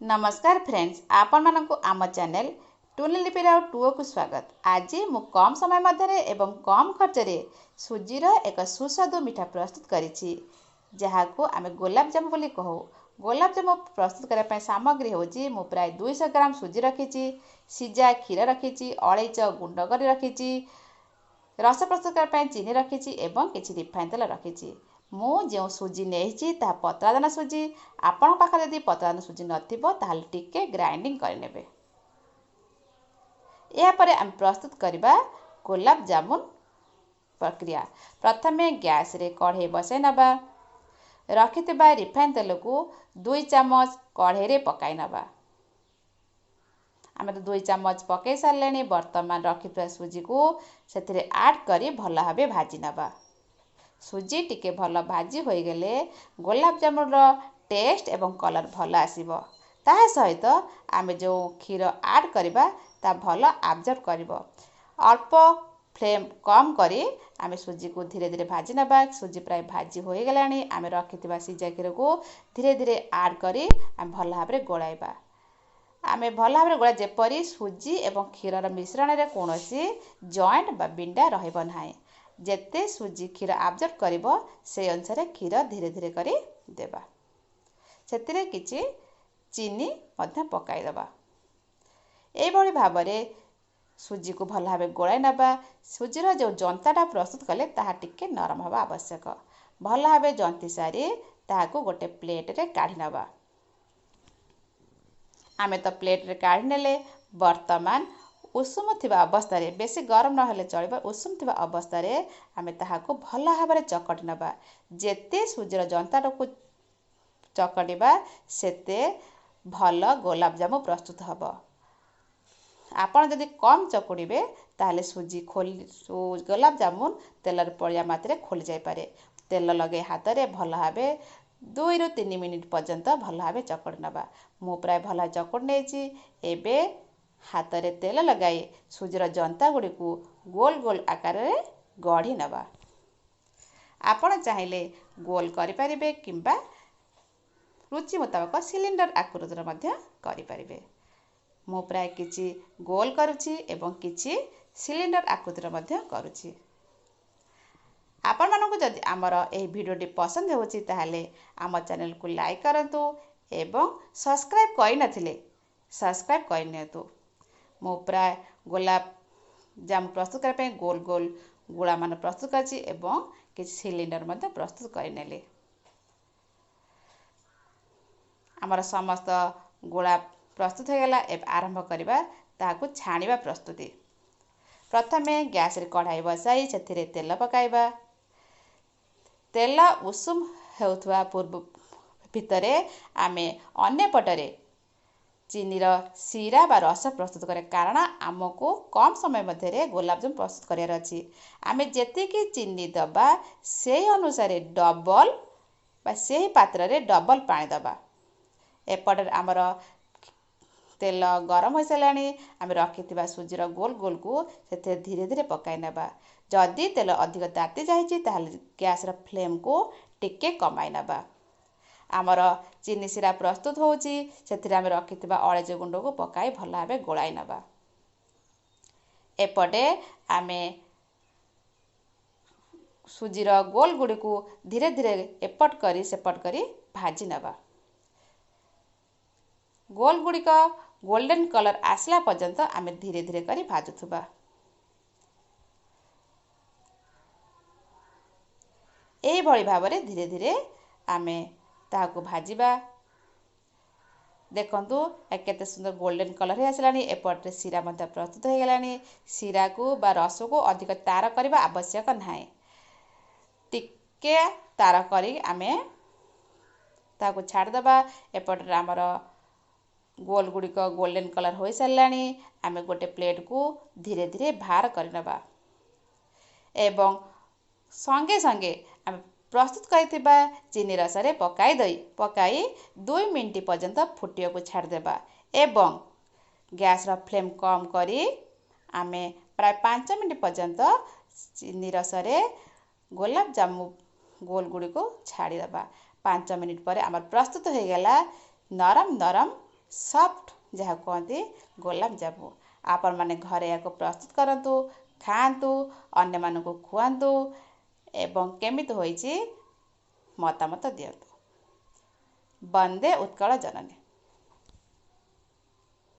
नमस्कार फ्रेंड्स, आपण मानकु आम चैनल टुनिलिपिर टुओ को स्वागत। आज मु कम समय मध्य एवं कम खर्च रे सुजीर एक सुस्वादु मिठा प्रस्तुत करिछि, जहाको आमे गोलाप जामुन बोली कहू। गोलाप जामुन प्रस्तुत करने ପାଇଁ सामग्री होची मु प्राय 200 ग्राम सुजी रखिछि, सिजा क्षीर रखिछि, अलैच गुंड कर रखिछि, रस प्रस्तुत करने ପାଇଁ चीनी रखिछि एवं किछि रिफाइन तेल रखिछि। मु जो सुजी नहीं ता पतलादाना सुजी। आपण पाखे यदि पतलादाना सुजी नथिबो ताहले टिके ग्राइंडिंग करनेबे। यापर आम प्रस्तुत करबा गोलाप जामुन प्रक्रिया। प्रथमे गैस रे कढ़ाई बसाई नबा। रखिथिबा रिफाइन तेल को 2 चम्मच कढ़ाई रे पकाई नबा। आम तो 2 चम्मच पकई सारे। वर्तमान रखिथिबा सुजी को सेथिरे ऐड करी भल भाबे भाजी नबा। सुजी टिके भल भाजी हो गले गोलाप जामुन टेस्ट एवं कलर भल आसीबो। ताहा सहित आमे जो क्षीर ऐड करबा ता भल एब्जॉर्ब करिवो। अल्प फ्लेम कम करी आमे सुजी को धीरे धीरे भाजी नबा। सुजी प्राय भाजी हो गलानी। आमे रखिथिबा सिजा क्षीर को धीरे धीरे ऐड करी आमे भल भाबरे गोळाइबा। आमे भल भाबरे गोळा जेपरी सुजी एवं क्षीरर मिश्रण रे कोनोसी जॉइंट बा बिंडा रहइबो नाही। जेते सुजी क्षीर एब्जॉर्ब करिवो से अनुसार क्षीर धीरे धीरे करी देबा। सेतिरे किछि चीनी मध्य पकाई देबा। एई भली भाबरे सुजी को भल भाबे गोळाई नबा। सुजीर जो जंताटा प्रस्तुत कले ताहा टिके नरम हवा आवश्यक। भल भाबे जंती सारी ताहाको गोटे प्लेट रे काढी नबा। आमे तो प्लेट रे काढी नेले। वर्तमान उषुम थिबा अवस्था रे, बेसी गरम न हेले चलिबा, उषुम थिबा अवस्था रे आमे ताहाको भल भाबरे चकटी नबा। जेते सुजीर जंताटा को चकटिबा सेते भल गोलाप जामुन प्रस्तुत हबो। आपण जदि कम चकुड़िबे ताहले सुजी गोलाप जामुन तेलर पड़िया मात्रे खोली जाय पारे। तेल लगे हाथ रे भल भाबे 2 ରୁ 3 मिनिट पर्यंत भल भाबे चकड़ी नबा। मु प्राय भल चकड़ी नेछि। एबे हाथ रे तेल लगाई सुजीर जंता गुडी को गोल गोल आकार रे गढ़ी नबा। आपण चाहिले गोल करि परिबे किंबा रुचि मुताबिक सिलिंडर आकृतिर मध्य करि परिबे। मु प्राय किछि गोल करूछि एवं किछि सिलिंडर आकृतिर मध्य करूछि। आपण मानकु जदि आमर एही भिडियोटी पसंद होछि ताहले आम चैनल को लाइक करंतु एवं सब्सक्राइब करि नथिले सब्सक्राइब करि नियतु। मु प्राय गोलाप जामुन प्रस्तुत करने ପାଇଁ गोल गोल गुळा मान प्रस्तुत करछि एवं किछि सिलिंडर मध्य प्रस्तुत करिनेले। आमर समस्त गुळा प्रस्तुत हो गला। एब आरंभ करबा ताहाको छाणीबा प्रस्तुति। प्रथमे गैस रे कढ़ाई बसाई सेथिरे तेल पकाइबा। तेल उषुम हेउथवा पूर्व भितरे आमे अन्य पटरे चीनीर सीरा बा रस प्रस्तुत करे। कारण आमको कम समय मध्य गोलाप जामुन प्रस्तुत करार अछि। आमे जेतिकी चीनी दबा से अनुसार डबल बा से पात्र रे डबल पानी दबा। एपटर आमर तेल गरम हो सारानी। आमे रखिथिबा सुजीर गोल गोल को सेथे धीरे धीरे पकाई नबा। जदि तेल अधिक ताती जाइछि ताहले गैस र फ्लेम को टिके कमाई नबा। आमर चीनी सीरा प्रस्तुत होउछि। सेथिरे आमे रखिथिबा अलैच गुंड को पकाई भल भाबे गोळाई नबा। एपटे आमे सुजीर गोल गुडी को धीरे धीरे एपट करी सेपट करी भाजी नबा। गोल गुडी का गोल्डन कलर आसला पर्यंत आमे धीरे धीरे करी भाजुथुबा। एही भली भाबरे धीरे धीरे आमे ताहाको भाजिबा। देखंतु केते सुंदर गोल्डन कलर हे आसलानी। एपटे सीरा मध्य प्रस्तुत हो गलानी। सीरा को बा रस को अधिक तार करबा आवश्यक नाही। टिके तार करी आमे ताहाको छाड़ दबा। एपटे आमर गोल गुडी को गोल्डन कलर हो सारानी। आमे गोटे प्लेट को धीरे धीरे बाहर कर नबा एवं संगे संगे आमे प्रस्तुत करिथिबा चीनी रस रे पकाई 2 मिनिट पर्यंत फुटिया को छाड़ देबा एवं गैस रा फ्लेम कम करी आमे प्राय 5 मिनिट पर्यंत चीनी रस रे गोलाप जामुन गोल गुडी को छाड़ी देबा। 5 मिनिट पर आमर प्रस्तुत हो गला नरम नरम ସଫ୍ଟ ଯାହାକୁ କହନ୍ତି ଗୋଲାପ ଜାମୁ। ଆପଣମାନେ ଘରେ ଏହାକୁ ପ୍ରସ୍ତୁତ କରନ୍ତୁ, ଖାଆନ୍ତୁ, ଅନ୍ୟମାନଙ୍କୁ ଖୁଆନ୍ତୁ ଏବଂ କେମିତି ହୋଇଛି ମତାମତ ଦିଅନ୍ତୁ। ବନ୍ଦେ ଉତ୍କଳ ଜନନୀ।